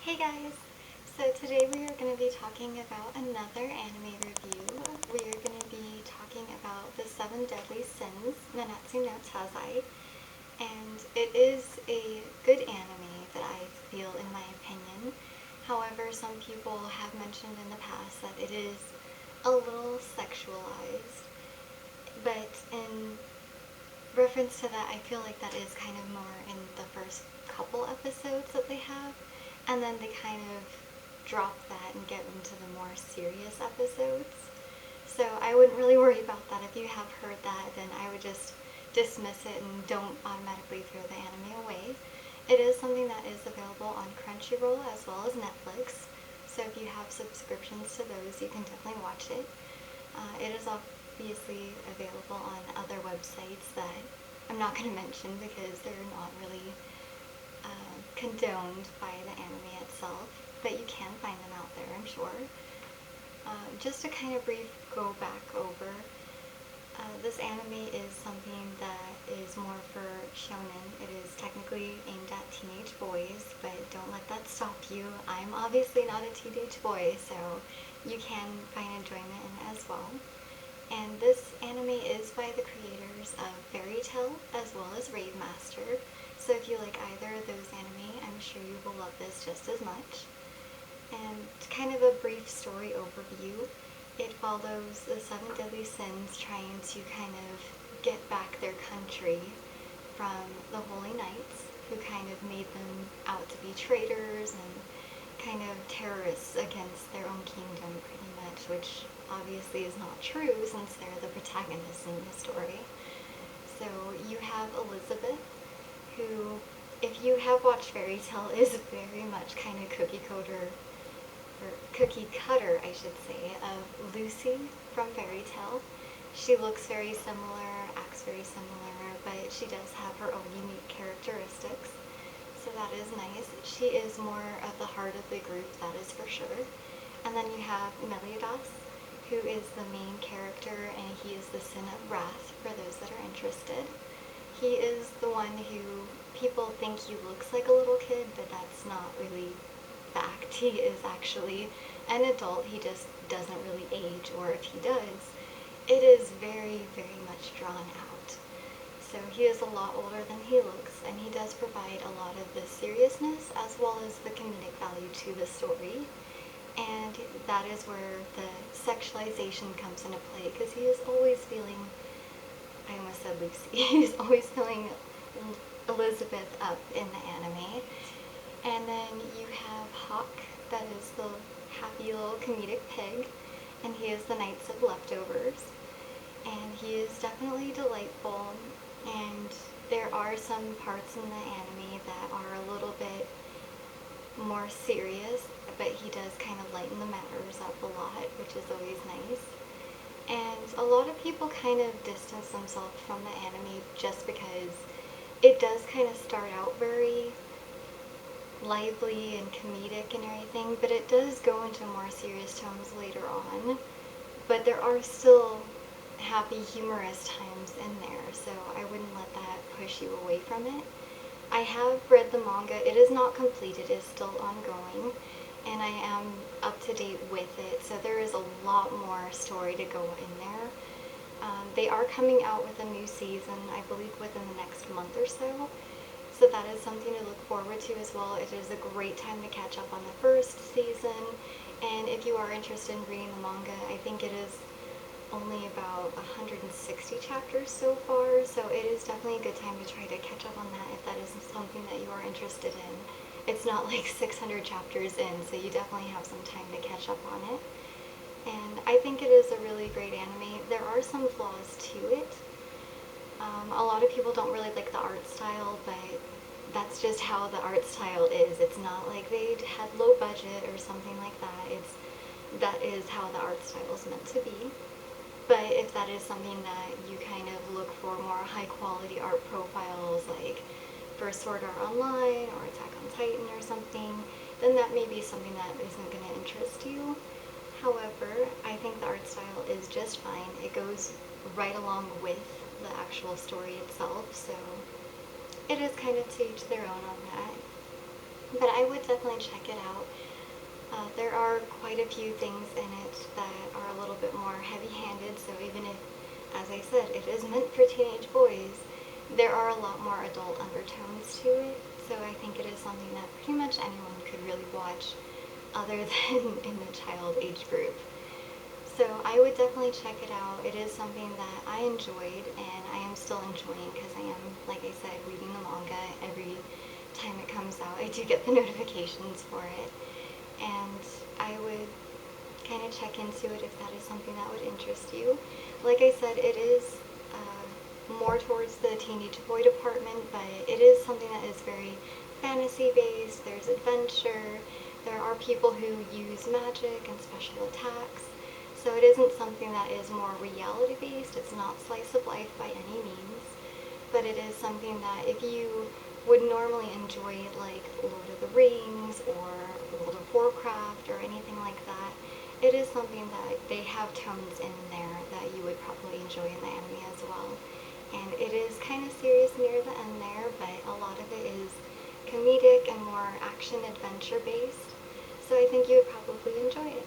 Hey guys! So today we are going to be talking about another anime review. We are going to be talking about the Seven Deadly Sins, Nanatsu no Taizai. And it is a good anime that I feel, in my opinion. However, some people have mentioned in the past that it is a little sexualized. But in reference to that, I feel like that is kind of more in the first couple episodes that they have, and then they kind of drop that and get into the more serious episodes. So I wouldn't really worry about that. If you have heard that, then I would just dismiss it and don't automatically throw the anime away. It is something that is available on Crunchyroll as well as Netflix, so if you have subscriptions to those, you can definitely watch it. It is obviously available on other websites that I'm not going to mention because they're not really condoned by the anime itself, but you can find them out there, I'm sure. Just to kind of brief go back over, this anime is something that is more for shonen. It is technically aimed at teenage boys, but don't let that stop you. I'm obviously not a teenage boy, so you can find enjoyment in it as well. And this anime is by the creators of Fairy Tail as well as Rave Master. So if you like either of those anime, I'm sure you will love this just as much. And kind of a brief story overview, it follows the Seven Deadly Sins trying to kind of get back their country from the Holy Knights, who kind of made them out to be traitors and kind of terrorists against their own kingdom, pretty much, which obviously is not true since they're the protagonists in the story. So you have Elizabeth, who, if you have watched Fairy Tail, is very much kind of cookie cutter, I should say, of Lucy from Fairy Tail. She looks very similar, acts very similar, but she does have her own unique characteristics. So that is nice. She is more of the heart of the group, that is for sure. And then you have Meliodas, who is the main character, and he is the Sin of Wrath, for those that are interested. He is the one who people think he looks like a little kid, but that's not really fact. He is actually an adult. He just doesn't really age, or if he does, it is very, very much drawn out. So he is a lot older than he looks, and he does provide a lot of the seriousness as well as the comedic value to the story. And that is where the sexualization comes into play, because he is always feeling, I almost said Lucy, he's always feeling Elizabeth up in the anime. And then you have Hawk, that is the happy little comedic pig, and he is the Knights of Leftovers. And he is definitely delightful, and there are some parts in the anime that are a little bit more serious, but he does kind of lighten the matters up a lot, which is always nice. And a lot of people kind of distance themselves from the anime just because it does kind of start out very lively and comedic and everything, but it does go into more serious tones later on. But there are still happy, humorous times in there, so I wouldn't let that push you away from it. I have read the manga. It is not complete. It is still ongoing, and I am up to date with it, so there is a lot more story to go in there. They are coming out with a new season, I believe, within the next month or so. So that is something to look forward to as well. It is a great time to catch up on the first season, and if you are interested in reading the manga, I think it is only about 160 chapters so far, so it is definitely a good time to try to catch up on that if that is something that you are interested in. It's not like 600 chapters in, so you definitely have some time to catch up on it. And I think it is a really great anime. There are some flaws to it. A lot of people don't really like the art style, but that's just how the art style is. It's not like they had low budget or something like that. That is how the art style is meant to be. But if that is something that you kind of look for, more high quality art profiles like for Sword Art Online or Attack on Titan or something, then that may be something that isn't going to interest you. However, I think the art style is just fine. It goes right along with the actual story itself, so it is kind of to each their own on that. But I would definitely check it out. There are quite a few things in it that are a little bit more heavy-handed, so even if, as I said, it is meant for teenage boys, there are a lot more adult undertones to it, so I think it is something that pretty much anyone could really watch other than in the child age group. So I would definitely check it out. It is something that I enjoyed and I am still enjoying because I am, like I said, reading the manga every time it comes out. I do get the notifications for it. And I would kind of check into it if that is something that would interest you. Like I said, it is more towards the teenage boy department, but it is something that is very fantasy based. There's adventure. There are people who use magic and special attacks. So it isn't something that is more reality based. It's not slice of life by any means, but it is something that if you would normally enjoy like Lord of the Rings or World of Warcraft or anything like that, it is something that they have tones in there that you would probably enjoy in the anime as well. And it is kind of serious near the end there, but a lot of it is comedic and more action adventure based. So I think you would probably enjoy it.